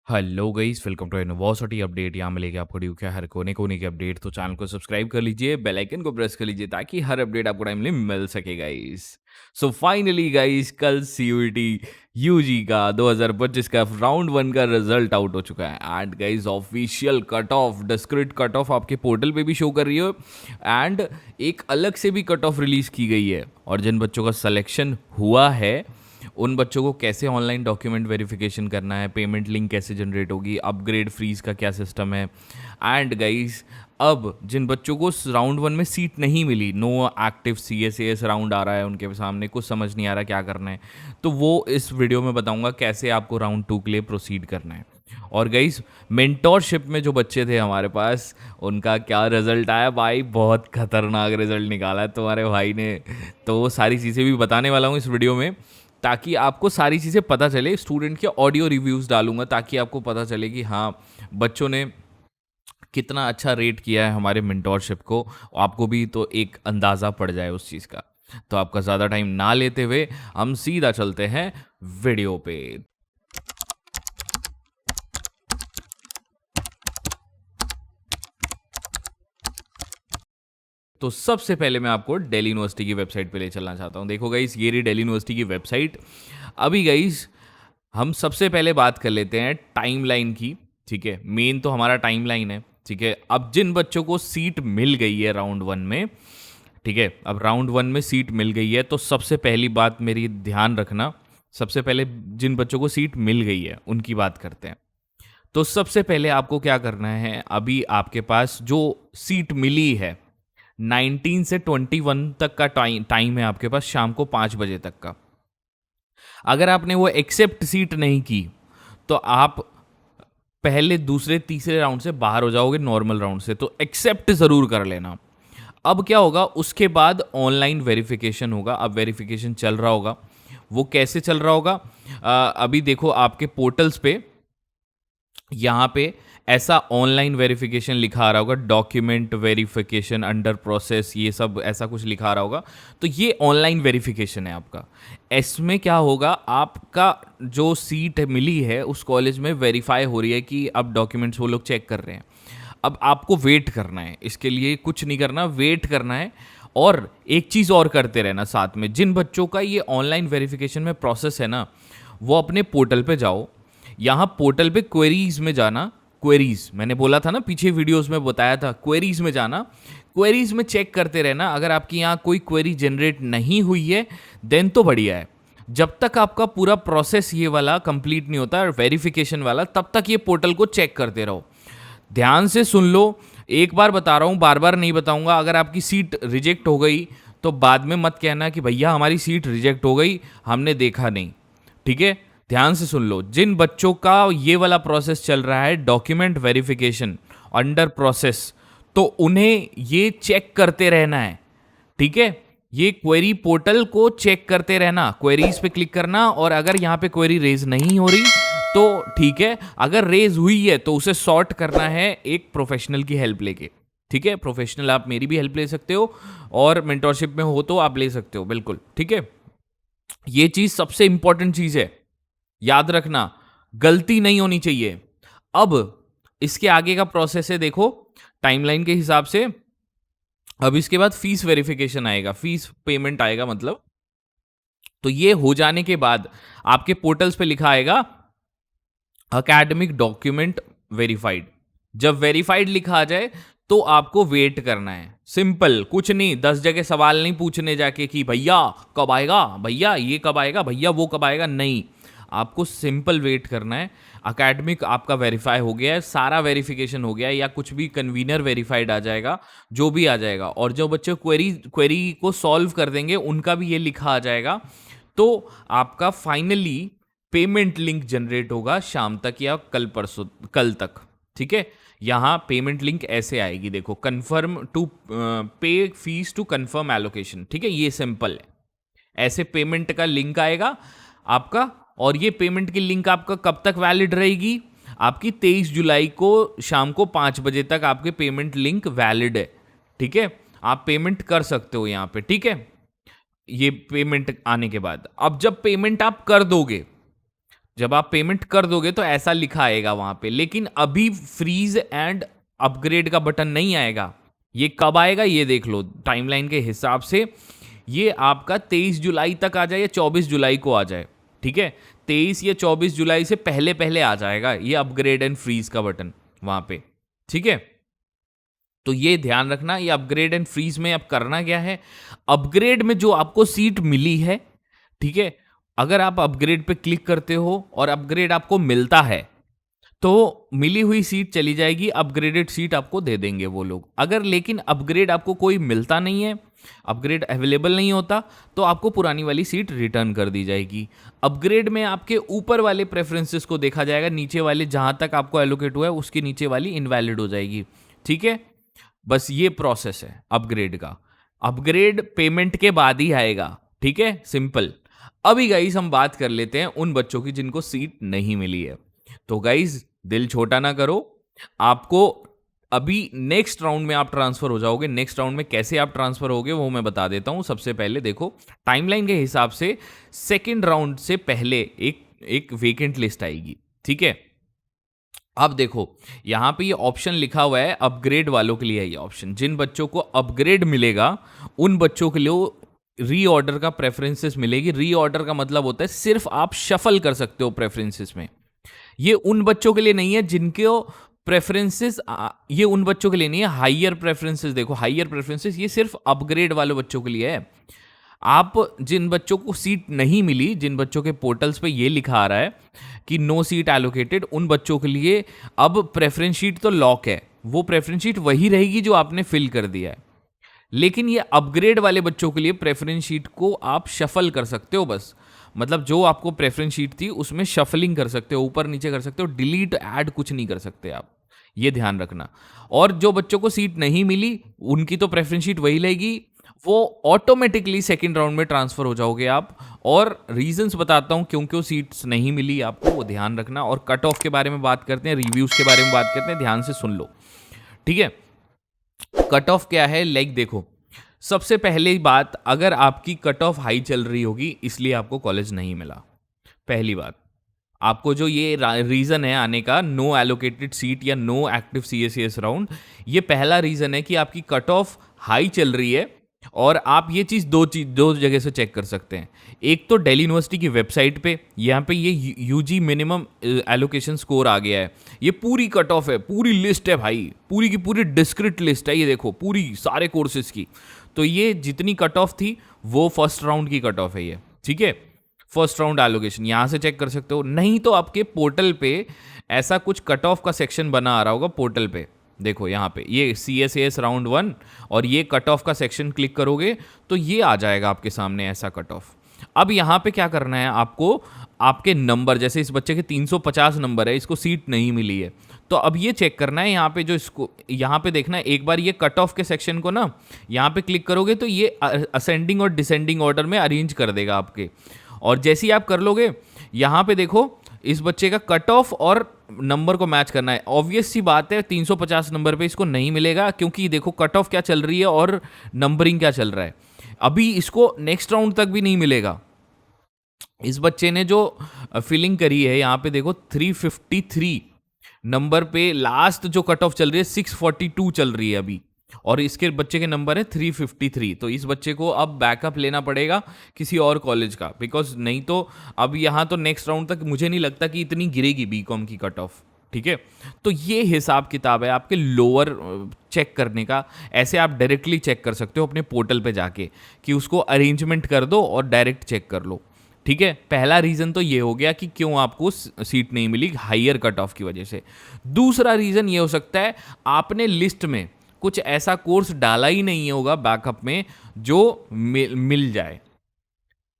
Hello guys, welcome to university update. यहाँ मिलेगी आपको ड्यू के हर कोने कोने की अपडेट। तो चैनल को सब्सक्राइब कर लीजिए, बेल आइकन को प्रेस कर लीजिए ताकि हर अपडेट आपको टाइमली मिल सके गाइस। सो फाइनली गाइस, कल सीयूईटी यूजी का 2025 का राउंड 1 का रिजल्ट आउट हो चुका है। And guys, official cut off, discrete cut off आपके पोर्टल पे भी शो कर रही है। एंड एक अलग से भी कट ऑफ रिलीज की गई है। और जिन बच्चों का सिलेक्शन हुआ है उन बच्चों को कैसे ऑनलाइन डॉक्यूमेंट वेरिफिकेशन करना है, पेमेंट लिंक कैसे जनरेट होगी, अपग्रेड फ्रीज का क्या सिस्टम है। एंड गाइस, अब जिन बच्चों को राउंड 1 में सीट नहीं मिली, नो एक्टिव CSAS राउंड आ रहा है उनके सामने, कुछ समझ नहीं आ रहा क्या करना है, तो वो इस वीडियो में बताऊंगा कैसे आपको राउंड 2 के लिए प्रोसीड करना है। और गाइस, मेंटोरशिप में जो बच्चे थे हमारे पास, उनका क्या रिजल्ट आया भाई, बहुत खतरनाक रिजल्ट निकाला है तुम्हारे भाई ने। तो वो सारी चीज़ें भी बताने वाला हूँ इस वीडियो में, ताकि आपको सारी चीज़ें पता चले। स्टूडेंट के ऑडियो रिव्यूज़ डालूंगा ताकि आपको पता चले कि हाँ, बच्चों ने कितना अच्छा रेट किया है हमारे मेंटोरशिप को। आपको भी तो एक अंदाज़ा पड़ जाए उस चीज़ का। तो आपका ज़्यादा टाइम ना लेते हुए हम सीधा चलते हैं वीडियो पे। तो सबसे पहले मैं आपको दिल्ली यूनिवर्सिटी की वेबसाइट पे ले चलना चाहता हूँ। देखो गाइस, ये रही दिल्ली यूनिवर्सिटी की वेबसाइट। अभी गाइस, हम सबसे पहले बात कर लेते हैं टाइमलाइन की। ठीक है, मेन तो हमारा टाइमलाइन है। ठीक है, अब जिन बच्चों को सीट मिल गई है राउंड 1 में, ठीक है, अब राउंड 1 में सीट मिल गई है तो सबसे पहली बात मेरी ध्यान रखना। सबसे पहले जिन बच्चों को सीट मिल गई है उनकी बात करते हैं। तो सबसे पहले आपको क्या करना है, अभी आपके पास जो सीट मिली है 19 से 21 तक का टाइम है आपके पास, शाम को 5 बजे तक का। अगर आपने वो एक्सेप्ट सीट नहीं की तो आप पहले दूसरे तीसरे राउंड से बाहर हो जाओगे, नॉर्मल राउंड से। तो एक्सेप्ट ज़रूर कर लेना। अब क्या होगा, उसके बाद ऑनलाइन वेरिफिकेशन होगा। अब वेरिफिकेशन चल रहा होगा। वो कैसे चल रहा होगा, अभी देखो आपके पोर्टल्स पे यहाँ पे ऐसा ऑनलाइन वेरिफिकेशन लिखा आ रहा होगा, डॉक्यूमेंट वेरिफिकेशन अंडर प्रोसेस, ये सब ऐसा कुछ लिखा आ रहा होगा। तो ये ऑनलाइन वेरिफिकेशन है आपका। इसमें क्या होगा, आपका जो सीट मिली है उस कॉलेज में वेरीफाई हो रही है कि अब डॉक्यूमेंट्स वो लोग चेक कर रहे हैं। अब आपको वेट करना है, इसके लिए कुछ नहीं करना, वेट करना है। और एक चीज़ और करते रहना साथ में, जिन बच्चों का ये ऑनलाइन वेरिफिकेशन में प्रोसेस है ना, वो अपने पोर्टल पे जाओ। यहाँ पोर्टल पे क्वेरीज में जाना। क्वेरीज मैंने बोला था ना, पीछे वीडियोस में बताया था, क्वेरीज में जाना। क्वेरीज में चेक करते रहना। अगर आपकी यहाँ कोई क्वेरी जनरेट नहीं हुई है देन तो बढ़िया है। जब तक आपका पूरा प्रोसेस ये वाला कंप्लीट नहीं होता, वेरिफिकेशन वाला, तब तक ये पोर्टल को चेक करते रहो। ध्यान से सुन लो, एक बार बता रहा हूँ, बार बार नहीं बताऊंगा। अगर आपकी सीट रिजेक्ट हो गई तो बाद में मत कहना कि भैया हमारी सीट रिजेक्ट हो गई, हमने देखा नहीं। ठीक है, ध्यान से सुन लो। जिन बच्चों का ये वाला प्रोसेस चल रहा है, डॉक्यूमेंट वेरिफिकेशन अंडर प्रोसेस, तो उन्हें ये चेक करते रहना है। ठीक है, ये क्वेरी पोर्टल को चेक करते रहना, क्वेरीज पे क्लिक करना। और अगर यहाँ पे क्वेरी रेज नहीं हो रही तो ठीक है, अगर रेज हुई है तो उसे सॉर्ट करना है एक प्रोफेशनल की हेल्प लेके। ठीक है, प्रोफेशनल, आप मेरी भी हेल्प ले सकते हो और मेंटोरशिप में हो तो आप ले सकते हो, बिल्कुल। ठीक है, ये चीज सबसे इंपॉर्टेंट चीज है, याद रखना, गलती नहीं होनी चाहिए। अब इसके आगे का प्रोसेस है, देखो टाइमलाइन के हिसाब से। अब इसके बाद फीस वेरिफिकेशन आएगा, फीस पेमेंट आएगा मतलब। तो ये हो जाने के बाद आपके पोर्टल्स पे लिखा आएगा अकेडमिक डॉक्यूमेंट वेरीफाइड। जब वेरीफाइड लिखा आ जाए तो आपको वेट करना है। सिंपल, कुछ नहीं, 10 जगह सवाल नहीं पूछने जाके कि भैया कब आएगा, भैया ये कब आएगा, भैया वो कब आएगा, नहीं। आपको सिंपल वेट करना है। अकेडमिक आपका वेरीफाई हो गया है, सारा वेरिफिकेशन हो गया है, या कुछ भी कन्वीनर वेरीफाइड आ जाएगा, जो भी आ जाएगा। और जो बच्चे क्वेरी को सॉल्व कर देंगे उनका भी ये लिखा आ जाएगा। तो आपका फाइनली पेमेंट लिंक जनरेट होगा शाम तक या कल तक। ठीक है, यहाँ पेमेंट लिंक ऐसे आएगी, देखो, कन्फर्म टू पे फीस टू कन्फर्म एलोकेशन। ठीक है, ये सिंपल है। ऐसे पेमेंट का लिंक आएगा आपका। और ये पेमेंट की लिंक आपका कब तक वैलिड रहेगी, आपकी 23 जुलाई को शाम को 5 बजे तक आपके पेमेंट लिंक वैलिड है। ठीक है, आप पेमेंट कर सकते हो यहाँ पे। ठीक है, ये पेमेंट आने के बाद, अब जब पेमेंट आप कर दोगे जब आप पेमेंट कर दोगे तो ऐसा लिखा आएगा वहां पे, लेकिन अभी फ्रीज एंड अपग्रेड का बटन नहीं आएगा। ये कब आएगा ये देख लो टाइमलाइन के हिसाब से। ये आपका 23 जुलाई तक आ जाए या 24 जुलाई को आ जाए, ठीक है। 23 या 24 जुलाई से पहले पहले आ जाएगा ये अपग्रेड एंड फ्रीज का बटन वहां पे, ठीक है। तो ये ध्यान रखना, ये अपग्रेड एंड फ्रीज में अब करना क्या है। अपग्रेड में जो आपको सीट मिली है, ठीक है, अगर आप अपग्रेड पे क्लिक करते हो और अपग्रेड आपको मिलता है तो मिली हुई सीट चली जाएगी, अपग्रेडेड सीट आपको दे देंगे वो लोग। अगर लेकिन अपग्रेड आपको कोई मिलता नहीं है, अपग्रेड अवेलेबल नहीं होता, तो आपको पुरानी वाली सीट रिटर्न कर दी जाएगी। अपग्रेड में आपके ऊपर वाले प्रेफरेंसेस को देखा जाएगा, नीचे वाले जहां तक आपको एलोकेट हुआ है उसके नीचे वाली इनवैलिड हो जाएगी, ठीक है। बस ये प्रोसेस है अपग्रेड का। अपग्रेड पेमेंट के बाद ही आएगा, ठीक है, सिंपल। अभी गाइस हम बात कर लेते हैं उन बच्चों की जिनको सीट नहीं मिली है। तो गाइस दिल छोटा ना करो, आपको अभी नेक्स्ट राउंड में आप ट्रांसफर हो जाओगे। नेक्स्ट राउंड में कैसे आप ट्रांसफर होगे वो मैं बता देता हूं। सबसे पहले देखो टाइमलाइन के हिसाब से सेकेंड राउंड से पहले एक वेकेंट लिस्ट आएगी, ठीक है। अब देखो यहाँ पे ये ऑप्शन लिखा हुआ है अपग्रेड वालों के लिए है ये ऑप्शन। जिन बच्चों को अपग्रेड मिलेगा उन बच्चों के लिए रीऑर्डर का प्रेफरेंसेस मिलेगी। रीऑर्डर का मतलब होता है सिर्फ आप शफल कर सकते हो प्रेफरेंसेस में। ये उन बच्चों के लिए नहीं है जिनके प्रेफरेंसेस, ये उन बच्चों के लिए नहीं है। हाइयर प्रेफरेंसेस देखो, हाइयर प्रेफरेंसेस ये सिर्फ अपग्रेड वाले बच्चों के लिए है। आप जिन बच्चों को सीट नहीं मिली, जिन बच्चों के पोर्टल्स पे ये लिखा आ रहा है कि नो सीट एलोकेटेड, उन बच्चों के लिए अब प्रेफरेंस शीट तो लॉक है, वो प्रेफरेंस शीट वही रहेगी जो आपने फिल कर दिया है। लेकिन ये अपग्रेड वाले बच्चों के लिए प्रेफरेंस शीट को आप शफल कर सकते हो बस। मतलब जो आपको प्रेफरेंस शीट थी उसमें शफलिंग कर सकते हो, ऊपर नीचे कर सकते हो, डिलीट ऐड कुछ नहीं कर सकते आप, ये ध्यान रखना। और जो बच्चों को सीट नहीं मिली उनकी तो प्रेफरेंस शीट वही रहेगी, वो ऑटोमेटिकली सेकंड राउंड में ट्रांसफर हो जाओगे आप। और रीजंस बताता हूं क्यों क्यों सीट्स नहीं मिली आपको, वो ध्यान रखना। और कट ऑफ के बारे में बात करते हैं, रिव्यूज के बारे में बात करते हैं, ध्यान से सुन लो, ठीक है। कट ऑफ क्या है, लाइक देखो, सबसे पहले बात, अगर आपकी कट ऑफ हाई चल रही होगी इसलिए आपको कॉलेज नहीं मिला। पहली बात, आपको जो ये रीज़न है आने का, नो एलोकेटेड सीट या नो एक्टिव CSCS राउंड, ये पहला रीज़न है कि आपकी कट ऑफ हाई चल रही है। और आप ये चीज़ दो जगह से चेक कर सकते हैं। एक तो दिल्ली यूनिवर्सिटी की वेबसाइट पे, यहाँ पे ये UG मिनिमम एलोकेशन स्कोर आ गया है, ये पूरी कट ऑफ है, पूरी लिस्ट है भाई, पूरी की पूरी डिस्क्रिट लिस्ट है, ये देखो पूरी सारे कोर्सेज की। तो ये जितनी कट ऑफ थी वो फर्स्ट राउंड की कट ऑफ है ये, ठीक है। फर्स्ट राउंड एलोकेशन यहाँ से चेक कर सकते हो। नहीं तो आपके पोर्टल पे ऐसा कुछ कट ऑफ का सेक्शन बना आ रहा होगा पोर्टल पे, देखो यहाँ पे ये CSAS राउंड 1 और ये कट ऑफ का सेक्शन क्लिक करोगे तो ये आ जाएगा आपके सामने ऐसा कट ऑफ। अब यहाँ पे क्या करना है आपको, आपके नंबर, जैसे इस बच्चे के 350 नंबर है, इसको सीट नहीं मिली है, तो अब ये चेक करना है यहाँ पे, जो इसको यहाँ पे देखना है एक बार, ये कट ऑफ के सेक्शन को ना यहाँ पे क्लिक करोगे तो ये असेंडिंग और डिसेंडिंग ऑर्डर में अरेंज कर देगा आपके। और जैसे ही आप कर लोगे, यहाँ पे देखो इस बच्चे का कट ऑफ और नंबर को मैच करना है। ऑब्वियस सी बात है 350 नंबर पे इसको नहीं मिलेगा, क्योंकि देखो कट ऑफ क्या चल रही है और नंबरिंग क्या चल रहा है। अभी इसको नेक्स्ट राउंड तक भी नहीं मिलेगा। इस बच्चे ने जो फिलिंग करी है यहाँ पे देखो 353 नंबर पे लास्ट जो कट ऑफ चल रही है 642 चल रही है अभी, और इसके बच्चे के नंबर है 353। तो इस बच्चे को अब बैकअप लेना पड़ेगा किसी और कॉलेज का, बिकॉज नहीं तो अब यहाँ तो नेक्स्ट राउंड तक मुझे नहीं लगता कि इतनी गिरेगी BCom की कट ऑफ, ठीक है। तो ये हिसाब किताब है आपके लोअर चेक करने का। ऐसे आप डायरेक्टली चेक कर सकते हो अपने पोर्टल पे जाके कि उसको अरेंजमेंट कर दो और डायरेक्ट चेक कर लो, ठीक है। पहला रीज़न तो ये हो गया कि क्यों आपको सीट नहीं मिली, हाइयर कट ऑफ की वजह से। दूसरा रीज़न ये हो सकता है आपने लिस्ट में कुछ ऐसा कोर्स डाला ही नहीं होगा बैकअप में जो मिल जाए।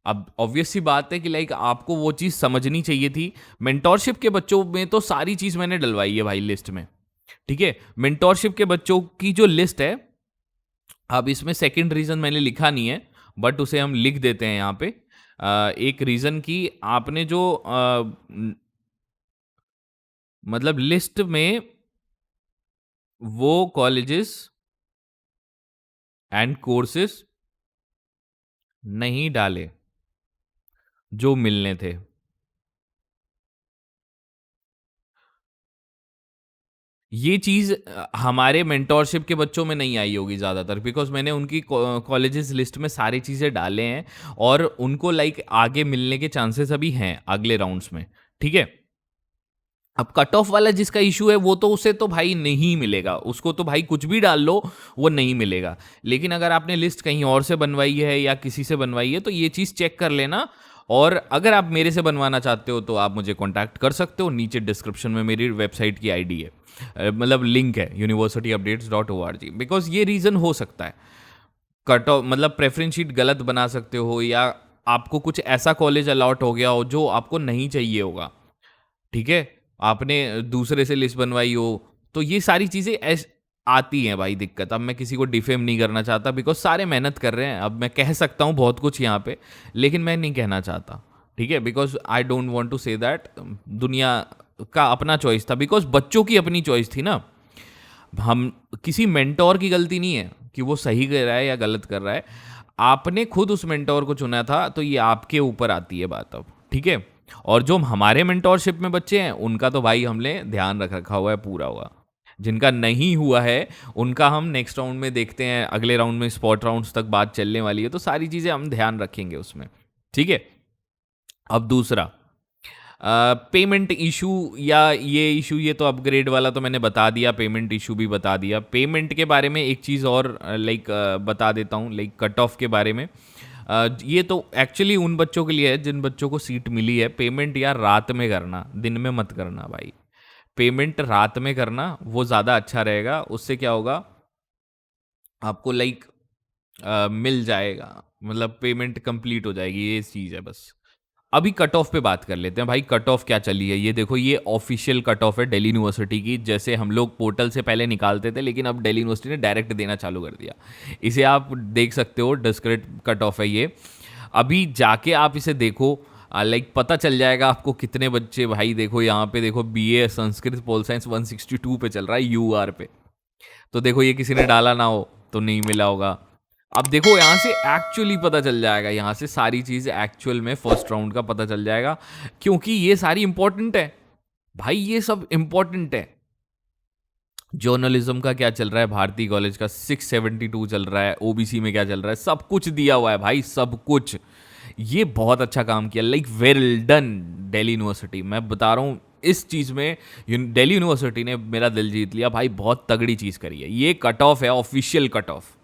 अब ऑब्वियस सी बात है कि लाइक आपको वो चीज़ समझनी चाहिए थी। मेंटोरशिप के बच्चों में तो सारी चीज़ मैंने डलवाई है भाई लिस्ट में, ठीक है। मेंटोरशिप के बच्चों की जो लिस्ट है, अब इसमें सेकंड रीज़न मैंने लिखा नहीं है बट उसे हम लिख देते हैं यहाँ पे। एक रीज़न की आपने जो मतलब लिस्ट में वो कॉलेजेस एंड कोर्सेस नहीं डाले जो मिलने थे, ये चीज़ हमारे मेंटोरशिप के बच्चों में नहीं आई होगी ज़्यादातर, बिकॉज़ मैंने उनकी कॉलेजेस लिस्ट में सारी चीज़ें डाले हैं और उनको लाइक आगे मिलने के चांसेस अभी हैं अगले राउंड्स में, ठीक है? अब कट ऑफ वाला जिसका इशू है वो तो उसे तो भाई नहीं मिलेगा, उसको तो भाई कुछ भी डाल लो वो नहीं मिलेगा। लेकिन अगर आपने लिस्ट कहीं और से बनवाई है या किसी से बनवाई है तो ये चीज़ चेक कर लेना। और अगर आप मेरे से बनवाना चाहते हो तो आप मुझे कॉन्टैक्ट कर सकते हो, नीचे डिस्क्रिप्शन में मेरी वेबसाइट की आईडी है, मतलब लिंक है universityupdates.org। बिकॉज ये रीज़न हो सकता है, कट ऑफ मतलब प्रेफरेंस शीट गलत बना सकते हो या आपको कुछ ऐसा कॉलेज अलॉट हो गया हो जो आपको नहीं चाहिए होगा, ठीक है? आपने दूसरे से लिस्ट बनवाई हो, तो ये सारी चीज़ें आती हैं भाई दिक्कत। अब मैं किसी को डिफेम नहीं करना चाहता बिकॉज सारे मेहनत कर रहे हैं। अब मैं कह सकता हूँ बहुत कुछ यहाँ पे, लेकिन मैं नहीं कहना चाहता, ठीक है? Because I don't want to say that. दुनिया का अपना चॉइस था, बिकॉज बच्चों की अपनी चॉइस थी ना। हम किसी मेंटोर की गलती नहीं है कि वो सही कर रहा है या गलत कर रहा है। आपने खुद उस मेंटोर को चुना था, तो ये आपके ऊपर आती है बात अब, ठीक है? और जो हमारे मेंटोरशिप में बच्चे हैं उनका तो भाई हमने ध्यान रख रखा हुआ है पूरा हुआ। जिनका नहीं हुआ है उनका हम नेक्स्ट राउंड में देखते हैं, अगले राउंड में स्पॉट राउंड्स तक बात चलने वाली है, तो सारी चीज़ें हम ध्यान रखेंगे उसमें, ठीक है? अब दूसरा पेमेंट इशू या ये इशू, ये तो अपग्रेड वाला तो मैंने बता दिया, पेमेंट इशू भी बता दिया। पेमेंट के बारे में एक चीज़ और लाइक बता देता हूँ, लाइक कट ऑफ के बारे में। ये तो एक्चुअली उन बच्चों के लिए है जिन बच्चों को सीट मिली है। पेमेंट यार रात में करना, दिन में मत करना भाई। पेमेंट रात में करना वो ज़्यादा अच्छा रहेगा। उससे क्या होगा, आपको लाइक मिल जाएगा, मतलब पेमेंट कंप्लीट हो जाएगी, ये चीज़ है बस। अभी कट ऑफ पे बात कर लेते हैं भाई। कट ऑफ क्या चली है ये देखो, ये ऑफिशियल कट ऑफ है दिल्ली यूनिवर्सिटी की। जैसे हम लोग पोर्टल से पहले निकालते थे, लेकिन अब दिल्ली यूनिवर्सिटी ने डायरेक्ट देना चालू कर दिया। इसे आप देख सकते हो, डिस्क्रिट कट ऑफ है ये। अभी जाके आप इसे देखो, लाइक पता चल जाएगा आपको कितने बच्चे। भाई देखो यहाँ पे देखो, बीए संस्कृत पोल साइंस 162 पे चल रहा है यूआर पे। तो देखो ये किसी ने डाला ना हो तो नहीं मिला होगा। अब देखो यहाँ से एक्चुअली पता चल जाएगा, यहाँ से सारी चीज़ एक्चुअल में फर्स्ट राउंड का पता चल जाएगा, क्योंकि ये सारी इंपॉर्टेंट है भाई, ये सब इंपॉर्टेंट है। जर्नलिज्म का क्या चल रहा है, भारतीय कॉलेज का 672 चल रहा है, ओबीसी में क्या चल रहा है, सब कुछ दिया हुआ है भाई, सब कुछ। ये बहुत अच्छा काम किया, like well done Delhi university. मैं बता रहा हूँ इस चीज़ में दिल्ली यूनिवर्सिटी ने मेरा दिल जीत लिया भाई, बहुत तगड़ी चीज़ करी है। ये कट ऑफ है, ऑफिशियल कट ऑफ,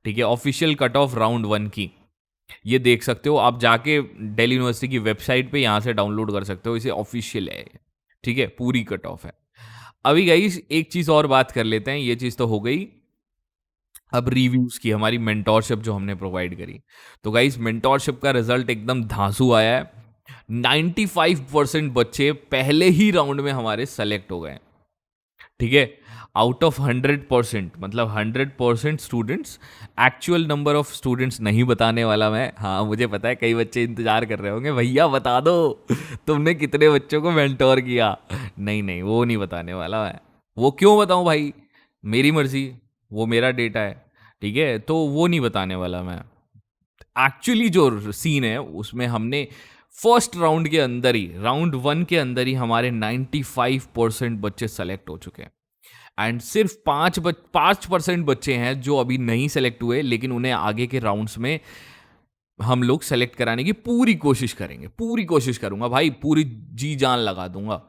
ठीक है? ऑफिशियल कट ऑफ राउंड 1 की ये देख सकते हो आप जाके दिल्ली यूनिवर्सिटी की वेबसाइट पे, यहाँ से डाउनलोड कर सकते हो इसे, ऑफिशियल है, ठीक है? पूरी कट ऑफ है। अभी गाइस एक चीज़ और बात कर लेते हैं, ये चीज़ तो हो गई। अब रिव्यूज़ की, हमारी मेंटोरशिप जो हमने प्रोवाइड करी, तो गाइस मेंटोरशिप का रिजल्ट एकदम धांसू आया है। 95% बच्चे पहले ही राउंड में हमारे सेलेक्ट हो गए, ठीक है? आउट ऑफ 100%, मतलब 100% students. Actual number of students नहीं बताने वाला मैं। हाँ मुझे पता है कई बच्चे इंतजार कर रहे होंगे, भैया बता दो तुमने कितने बच्चों को मेंटोर किया। नहीं नहीं, वो नहीं बताने वाला मैं। वो क्यों बताऊं भाई, मेरी मर्जी, वो मेरा डेटा है, ठीक है? तो वो नहीं बताने वाला मैं। एक्चुअली जो सीन है उसमें हमने फर्स्ट राउंड के अंदर ही, राउंड 1 के अंदर ही हमारे 95% बच्चे सेलेक्ट हो चुके हैं। एंड सिर्फ 5% बच्चे हैं जो अभी नहीं सेलेक्ट हुए, लेकिन उन्हें आगे के राउंड्स में हम लोग सेलेक्ट कराने की पूरी कोशिश करेंगे। पूरी कोशिश करूंगा भाई, पूरी जी जान लगा दूंगा।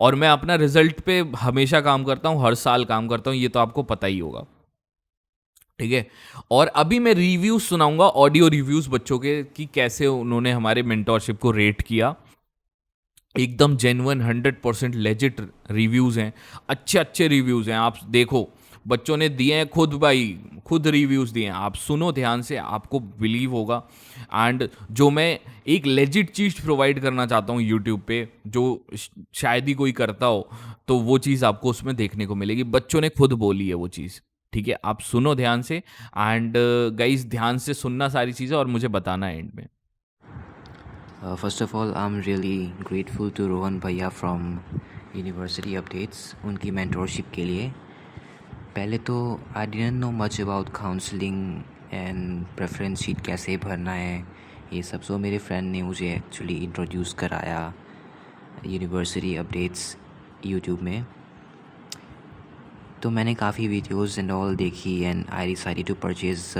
और मैं अपना रिजल्ट पे हमेशा काम करता हूं, हर साल काम करता हूं, ये तो आपको पता ही होगा, ठीक है? और अभी मैं रिव्यूज सुनाऊंगा, ऑडियो रिव्यूज बच्चों के, कि कैसे उन्होंने हमारे मेंटोरशिप को रेट किया। एकदम जेन्युइन 100% लेजिट रिव्यूज़ हैं, अच्छे अच्छे रिव्यूज़ हैं। आप देखो बच्चों ने दिए हैं खुद, भाई खुद रिव्यूज़ दिए हैं, आप सुनो ध्यान से, आपको बिलीव होगा। एंड जो मैं एक लेजिट चीज़ प्रोवाइड करना चाहता हूँ यूट्यूब पे, जो शायद ही कोई करता हो, तो वो चीज़ आपको उसमें देखने को मिलेगी। बच्चों ने खुद बोली है वो चीज़, ठीक है? आप सुनो ध्यान से, एंड गाइस ध्यान से सुनना सारी चीज़ें और मुझे बताना एंड में। First of all, I'm really grateful to Rohan भैया from University Updates उनकी mentorship के लिए। पहले तो I didn't know much about counseling and preference sheet कैसे भरना है ये सब। सो मेरे फ्रेंड ने मुझे एक्चुअली इंट्रोड्यूस कराया University Updates YouTube में। तो मैंने काफ़ी वीडियोस एंड ऑल देखी and I decided to purchase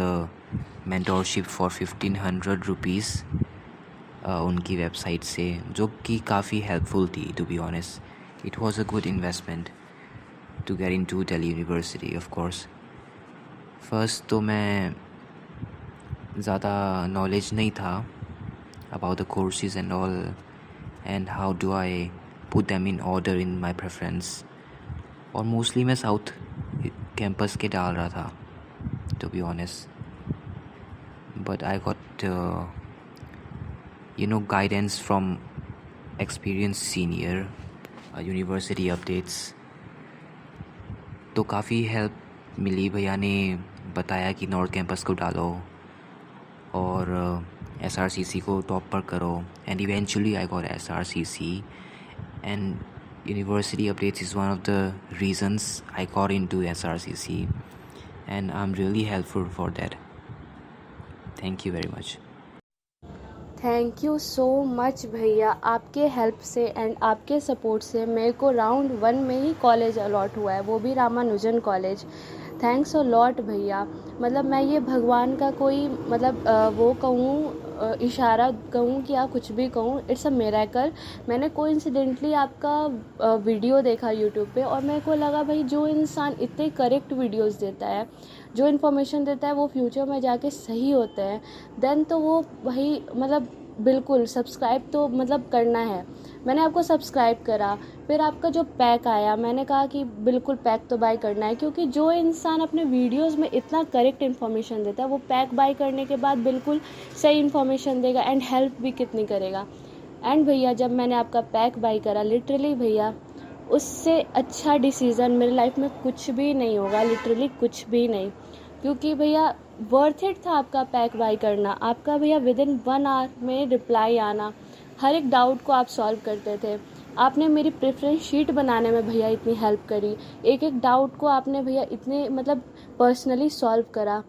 mentorship for 1500 rupees उनकी वेबसाइट से, जो कि काफ़ी हेल्पफुल थी to be honest. It was a good investment to get into Delhi university of course. First तो मैं ज़्यादा नॉलेज नहीं था about the courses and all, and how do I put them in order in my preference. और mostly मैं south campus के डाल रहा था to be honest, but I got guidance from experienced senior university updates. तो काफ़ी help मिली. भैया ने बताया कि नॉर्थ कैंपस को डालो और SRCC को टॉप पर करो, and eventually I got SRCC, and university updates is one of the reasons I got into SRCC, and I am really helpful for that. Thank you very much. Thank you so much भैया. आपके help से and आपके support से मेरे को round 1 में ही college allot हुआ है, वो भी Ramanujan college. Thanks a lot भैया. मतलब मैं ये भगवान का कोई वो कहूँ इशारा कहूँ कि आप कुछ भी कहूँ, इट्स अ मिरेकल. मैंने कोइंसिडेंटली आपका वीडियो देखा यूट्यूब पे और मेरे को लगा भाई जो इंसान इतने करेक्ट वीडियोस देता है, जो इन्फॉर्मेशन देता है वो फ्यूचर में जाके सही होते हैं, देन तो वो भाई बिल्कुल सब्सक्राइब तो करना है. मैंने आपको सब्सक्राइब करा, फिर आपका जो पैक आया मैंने कहा कि बिल्कुल पैक तो बाय करना है, क्योंकि जो इंसान अपने वीडियोस में इतना करेक्ट इन्फॉर्मेशन देता है वो पैक बाय करने के बाद बिल्कुल सही इन्फॉर्मेशन देगा एंड हेल्प भी कितनी करेगा. एंड भैया जब मैंने आपका पैक बाय करा, लिटरली भैया उससे अच्छा डिसीज़न मेरे लाइफ में कुछ भी नहीं होगा, लिटरली कुछ भी नहीं. क्योंकि भैया वर्थ इट था आपका पैक बाय करना. आपका भैया विदिन 1 आवर में रिप्लाई आना, हर एक डाउट को आप सॉल्व करते थे. आपने मेरी प्रेफरेंस शीट बनाने में भैया इतनी हेल्प करी, एक एक डाउट को आपने भैया इतने पर्सनली सॉल्व करा.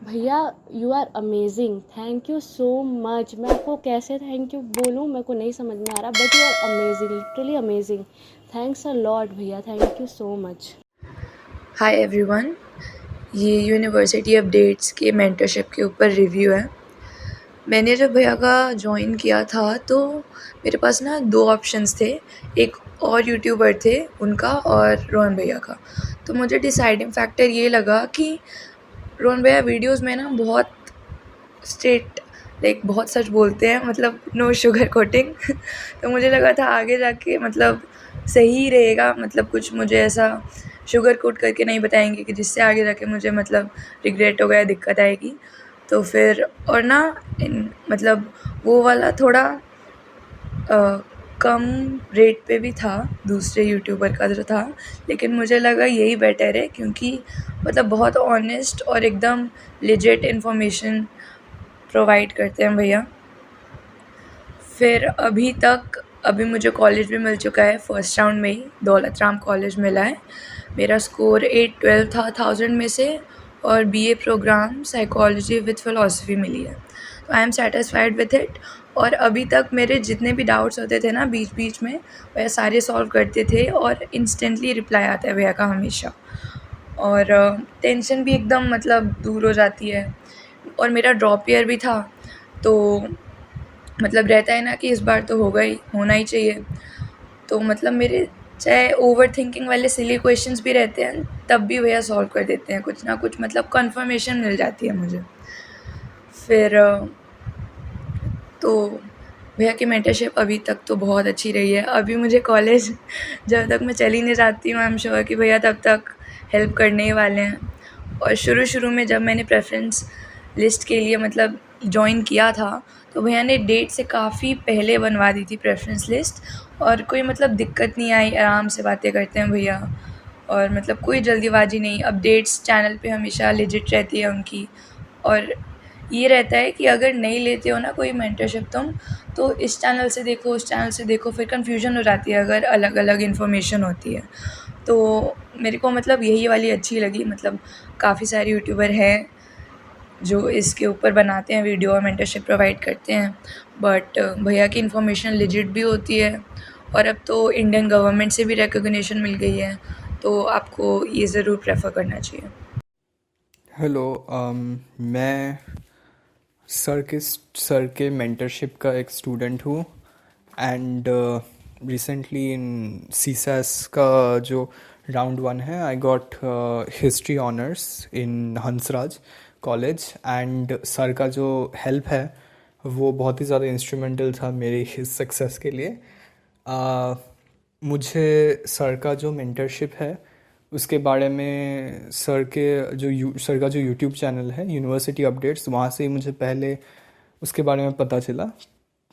भैया you are amazing. Thank you so much. मैं आपको कैसे थैंक यू बोलूँ मेरे को नहीं समझ में आ रहा, but you are amazing, literally amazing. Thanks a lot भैया, thank you so much. Hi everyone, ये यूनिवर्सिटी अपडेट्स के मेंटरशिप के ऊपर रिव्यू है. मैंने जब भैया का ज्वाइन किया था तो मेरे पास ना 2 ऑप्शंस थे, एक और यूट्यूबर थे उनका और रोहन भैया का. तो मुझे डिसाइडिंग फैक्टर ये लगा कि रोहन भैया वीडियोस में ना बहुत स्ट्रेट बहुत सच बोलते हैं, नो शुगर कोटिंग. तो मुझे लगा था आगे जाके सही रहेगा, कुछ मुझे ऐसा शुगर कोट करके नहीं बताएंगे कि जिससे आगे जाके मुझे रिग्रेट हो गया, दिक्कत आएगी. तो फिर और ना वो वाला थोड़ा कम रेट पे भी था दूसरे यूट्यूबर का जो था, लेकिन मुझे लगा यही बेटर है क्योंकि बहुत ऑनेस्ट और एकदम लेजिट इन्फॉर्मेशन प्रोवाइड करते हैं भैया. फिर अभी मुझे कॉलेज भी मिल चुका है. फर्स्ट राउंड में ही दौलत राम कॉलेज मिला है. मेरा स्कोर 812 था 1000 में से, और BA programme psychology with philosophy मिली है. तो I am satisfied with it. और अभी तक मेरे जितने भी डाउट्स होते थे ना बीच बीच में, वह सारे सॉल्व करते थे और इंस्टेंटली रिप्लाई आता है भैया का हमेशा. और टेंशन भी एकदम दूर हो जाती है. और मेरा ड्रॉप ईयर भी था, तो रहता है ना कि इस बार तो होना ही चाहिए. तो मेरे चाहे ओवर थिंकिंग वाले सिली क्वेश्चंस भी रहते हैं, तब भी भैया सॉल्व कर देते हैं कुछ ना कुछ, कंफर्मेशन मिल जाती है मुझे. फिर तो भैया की मेंटरशिप अभी तक तो बहुत अच्छी रही है. अभी मुझे कॉलेज जब तक मैं चली नहीं जाती हूँ, आई एम श्योर कि भैया तब तक हेल्प करने ही वाले हैं. और शुरू में जब मैंने प्रेफरेंस लिस्ट के लिए जॉइन किया था, तो भैया ने डेट से काफ़ी पहले बनवा दी थी प्रेफरेंस लिस्ट, और कोई दिक्कत नहीं आई. आराम से बातें करते हैं भैया, और कोई जल्दीबाजी नहीं. अपडेट्स चैनल पे हमेशा लेजिट रहती है उनकी. और ये रहता है कि अगर नहीं लेते हो ना कोई मेंटरशिप तुम, तो इस चैनल से देखो, उस चैनल से देखो, फिर कन्फ्यूजन हो जाती है अगर अलग अलग इन्फॉर्मेशन होती है. तो मेरे को यही वाली अच्छी लगी. काफ़ी सारे यूट्यूबर हैं जो इसके ऊपर बनाते हैं वीडियो और मेंटरशिप प्रोवाइड करते हैं, बट भैया की इन्फॉर्मेशन लेजिट भी होती है. और अब तो इंडियन गवर्नमेंट से भी रिकॉग्निशन मिल गई है, तो आपको ये ज़रूर प्रेफर करना चाहिए। हेलो, मैं सर के मेंटरशिप का एक स्टूडेंट हूँ एंड रिसेंटली इन सीसैस का जो राउंड 1 है, I got history honours in Hansraj college and sir का जो हेल्प है वो बहुत ही ज़्यादा इंस्ट्रूमेंटल था मेरी इस सक्सेस के लिए। मुझे सर का जो मेंटरशिप है उसके बारे में सर का जो यूट्यूब चैनल है यूनिवर्सिटी अपडेट्स, वहाँ से ही मुझे पहले उसके बारे में पता चला।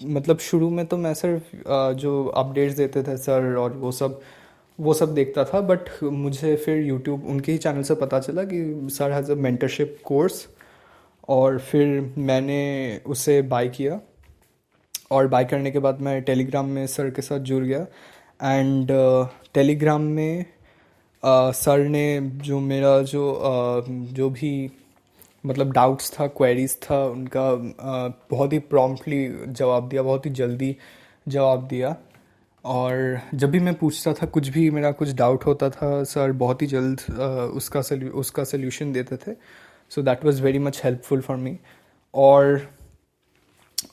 मतलब शुरू में तो मैं सिर्फ जो अपडेट्स देते थे सर और वो सब देखता था, बट मुझे फिर यूट्यूब उनके ही चैनल से पता चला कि sir has a mentorship course, और फिर मैंने उसे बाय किया और बाय करने के बाद मैं टेलीग्राम में सर के साथ जुड़ गया एंड टेलीग्राम में सर ने जो मेरा जो भी मतलब डाउट्स था, क्वेरीज था, उनका बहुत ही प्रॉम्प्टली जवाब दिया, बहुत ही जल्दी जवाब दिया। और जब भी मैं पूछता था कुछ भी, मेरा कुछ डाउट होता था, सर बहुत ही जल्द उसका सल्यूशन देते थे। So that was very much helpful for me. और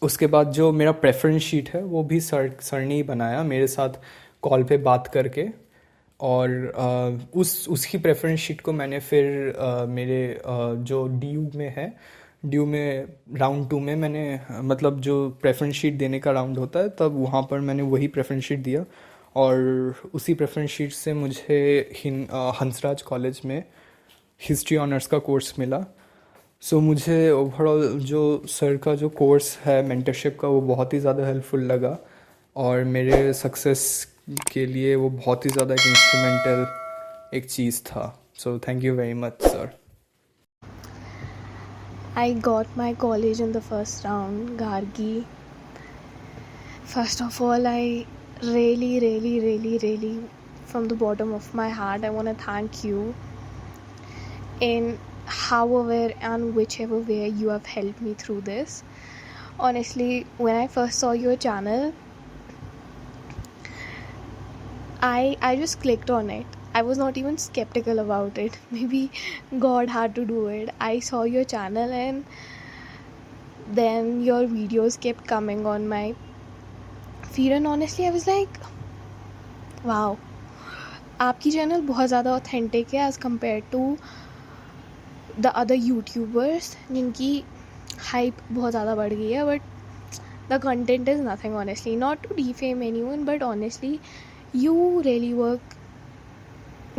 उसके बाद जो मेरा प्रेफरेंस शीट है वो भी सर ने ही बनाया मेरे साथ कॉल पे बात करके, और उसकी प्रेफरेंस शीट को मैंने फिर मेरे जो ड्यू में राउंड 2 में मैंने मतलब जो प्रेफरेंस शीट देने का राउंड होता है तब वहाँ पर मैंने वही प्रेफरेंस शीट दिया, और उसी प्रेफरेंस शीट से मुझे हंसराज कॉलेज में हिस्ट्री ऑनर्स का कोर्स मिला। सो मुझे ओवरऑल जो सर का जो कोर्स है मेंटरशिप का वो बहुत ही ज़्यादा हेल्पफुल लगा, और मेरे सक्सेस के लिए वो बहुत ही ज़्यादा एक इंस्ट्रूमेंटल एक चीज़ था। So thank you very much sir. I got my college in the first round, Gargi. First of all, I really, from the bottom of my heart, I want to thank you in however and whichever way you have helped me through this. Honestly, when I first saw your channel, I just clicked on it. I was not even skeptical about it. Maybe God had to do it. I saw your channel and then your videos kept coming on my feed, and honestly I was like, wow, आपकी channel बहुत ज़्यादा authentic है as compare to the other youtubers जिनकी hype बहुत ज़्यादा बढ़ गई है, but the content is nothing honestly, not to defame anyone, but honestly you really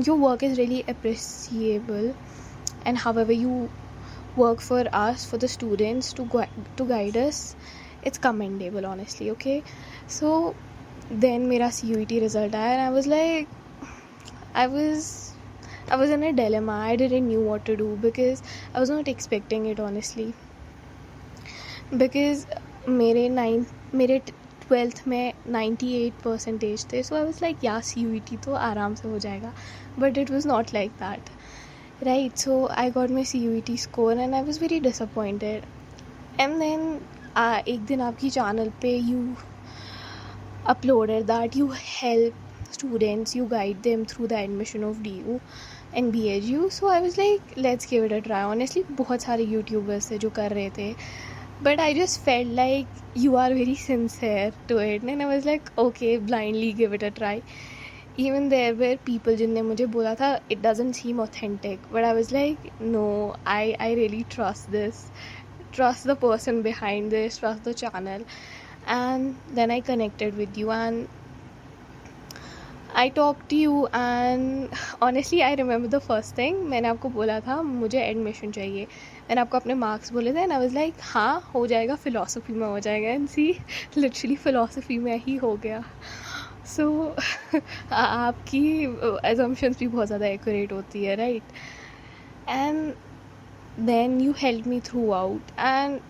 your work is really appreciable, and however you work for us, for the students, to guide us, it's commendable honestly. Okay, so then mera CUET result aaya and I was like, I was in a dilemma. I didn't know what to do because I was not expecting it honestly, because मेरे 12th में 98% थे, so I was like, yeah, CUET तो आराम से हो जाएगा, but it was not like that, right? So I got my CUET score and I was very disappointed, and then एक दिन आपकी channel पे you uploaded that you help students, you guide them through the admission of DU and BHU, so I was like, let's give it a try. Honestly बहुत सारे YouTubers थे जो कर रहे थे, but I just felt like you are very sincere to it, and I was like, okay, blindly give it a try. Even there were people जिनने मुझे बोला था it doesn't seem authentic, but I was like, no, I really trust this, trust the person behind this, trust the channel. And then I connected with you and I talked to you, and honestly I remember the first thing मैंने आपको बोला था मुझे admission चाहिए, मैंने आपको अपने marks बोले थे, एंड आई वाज लाइक हाँ हो जाएगा, फ़िलासफ़ी में हो जाएगा, एंड सी लिटरली फ़िलासफ़ी में ही हो गया. सो आपकी असम्पशंस भी बहुत ज़्यादा एक्यूरेट होती है, right? And then you help me throughout, and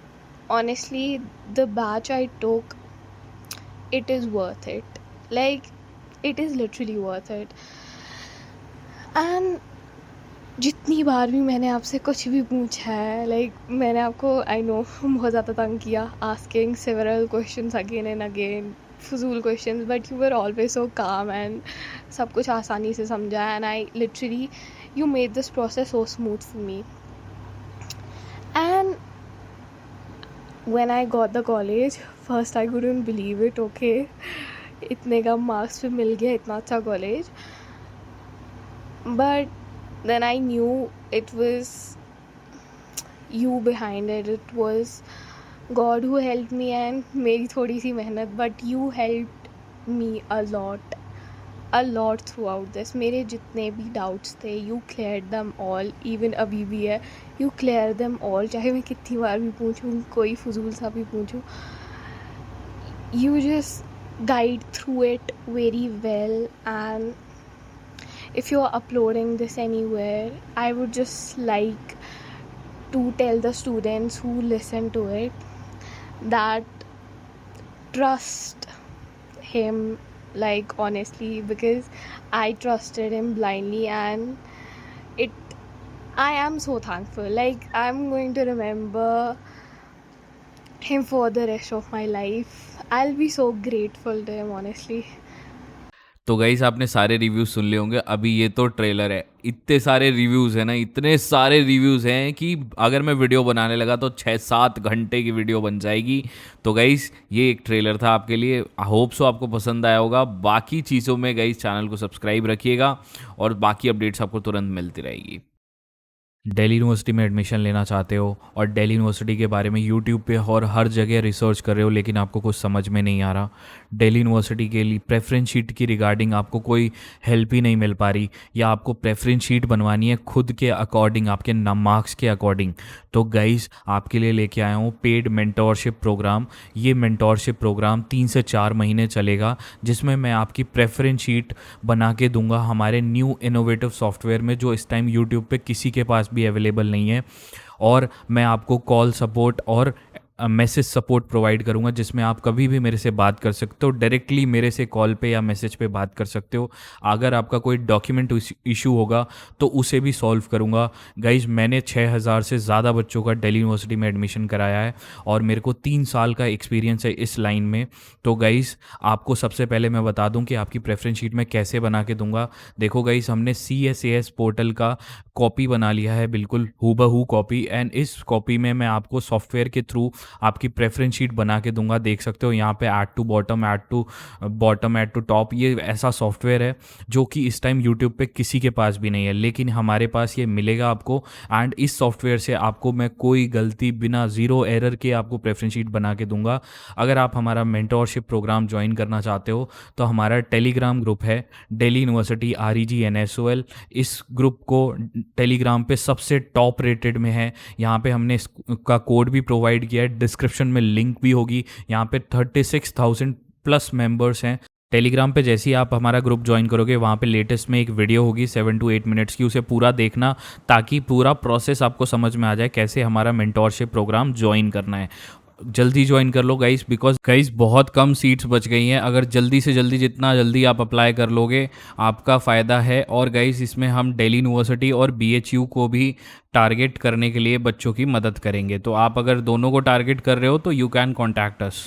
honestly the batch I took, it is worth it, like it is literally worth it. And जितनी बार भी मैंने आपसे कुछ भी पूछा है, लाइक मैंने आपको आई नो बहुत ज़्यादा तंग किया, asking several questions again and again, फजूल questions, but you were always so calm and सब कुछ आसानी से समझा, and I literally you made this process so smooth for me. And when I got the college, first I couldn't believe it. Okay, इतने कम marks पे मिल गया इतना अच्छा college. But then I knew it was you behind it. It was God who helped me and मेरी थोड़ी सी मेहनत, but you helped me a lot throughout this. मेरे जितने भी doubts थे, you cleared them all. Even अभी भी है, you clear them all. चाहे मैं कितनी बार भी पूछूँ, कोई फजूल सा भी पूछूँ, you just guide through it very well. And if you're uploading this anywhere, I would just like to tell the students who listen to it that trust him, like honestly, because I trusted him blindly, and I am so thankful. Like, I'm going to remember him for the rest of my life. I'll be so grateful to him, honestly. तो guys आपने सारे reviews सुन लिए होंगे. अभी ये तो trailer है, इतने सारे रिव्यूज़ हैं ना, इतने सारे रिव्यूज़ हैं कि अगर मैं वीडियो बनाने लगा तो 6-7 घंटे की वीडियो बन जाएगी. तो गाइस ये एक ट्रेलर था आपके लिए. आई होप सो आपको पसंद आया होगा. बाकी चीज़ों में गाइस चैनल को सब्सक्राइब रखिएगा और बाकी अपडेट्स आपको तुरंत मिलती रहेगी. दिल्ली यूनिवर्सिटी में एडमिशन लेना चाहते हो और दिल्ली यूनिवर्सिटी के बारे में यूट्यूब पे और हर जगह रिसर्च कर रहे हो, लेकिन आपको कुछ समझ में नहीं आ रहा, दिल्ली यूनिवर्सिटी के लिए प्रेफरेंस शीट की रिगार्डिंग आपको कोई हेल्प ही नहीं मिल पा रही, या आपको प्रेफरेंस शीट बनवानी है खुद के अकॉर्डिंग, आपके मार्क्स के अकॉर्डिंग, तो गाइस आपके लिए लेके आया हूँ पेड मेंटोरशिप प्रोग्राम. ये मेंटोरशिप प्रोग्राम 3 से 4 महीने चलेगा, जिसमें मैं आपकी प्रेफरेंस शीट बना के दूंगा हमारे न्यू इनोवेटिव सॉफ्टवेयर में, जो इस टाइम यूट्यूब पे किसी के पास भी अवेलेबल नहीं है. और मैं आपको कॉल सपोर्ट और मैसेज सपोर्ट प्रोवाइड करूंगा, जिसमें आप कभी भी मेरे से बात कर सकते हो. डायरेक्टली मेरे से कॉल पे या मैसेज पे बात कर सकते हो. अगर आपका कोई डॉक्यूमेंट इशू होगा तो उसे भी सॉल्व करूंगा. गाइज मैंने 6000 से ज़्यादा बच्चों का दिल्ली यूनिवर्सिटी में एडमिशन कराया है और मेरे को 3 साल का एक्सपीरियंस है इस लाइन में. तो गाइज आपको सबसे पहले मैं बता दूं कि आपकी प्रेफरेंस शीट मैं कैसे बना के दूंगा. देखो गाइज, हमने CSAS पोर्टल का कॉपी बना लिया है, बिल्कुल हूबहू कॉपी, एंड इस कॉपी में मैं आपको सॉफ्टवेयर के थ्रू आपकी प्रेफरेंस शीट बना के दूंगा. देख सकते हो यहाँ पे add to bottom, add to top, ये ऐसा सॉफ्टवेयर है जो कि इस टाइम यूट्यूब पे किसी के पास भी नहीं है, लेकिन हमारे पास ये मिलेगा आपको. एंड इस सॉफ्टवेयर से आपको मैं कोई गलती बिना ज़ीरो एरर के आपको प्रेफरेंस शीट बना के दूंगा. अगर आप हमारा मेंटोरशिप प्रोग्राम ज्वाइन करना चाहते हो तो हमारा टेलीग्राम ग्रुप है दिल्ली यूनिवर्सिटी REGNSOL. इस ग्रुप को टेलीग्राम पे सबसे टॉप रेटेड में है. यहाँ पे हमने इसका कोड भी प्रोवाइड किया है, डिस्क्रिप्शन में लिंक भी होगी. यहाँ पे 36,000 प्लस मेंबर्स हैं टेलीग्राम पे. जैसे ही आप हमारा ग्रुप ज्वाइन करोगे, वहाँ पे लेटेस्ट में एक वीडियो होगी 7 to 8 मिनट्स की, उसे पूरा देखना ताकि पूरा प्रोसेस आपको समझ में आ जाए कैसे हमारा मेंटोरशिप प्रोग्राम ज्वाइन करना है. जल्दी ज्वाइन कर लो गाइस, बिकॉज गाइस बहुत कम सीट्स बच गई हैं. अगर जल्दी से जल्दी, जितना जल्दी आप अप्लाई कर लोगे आपका फ़ायदा है. और गाइस इसमें हम दिल्ली यूनिवर्सिटी और BHU को भी टारगेट करने के लिए बच्चों की मदद करेंगे. तो आप अगर दोनों को टारगेट कर रहे हो तो यू कैन कॉन्टैक्ट अस.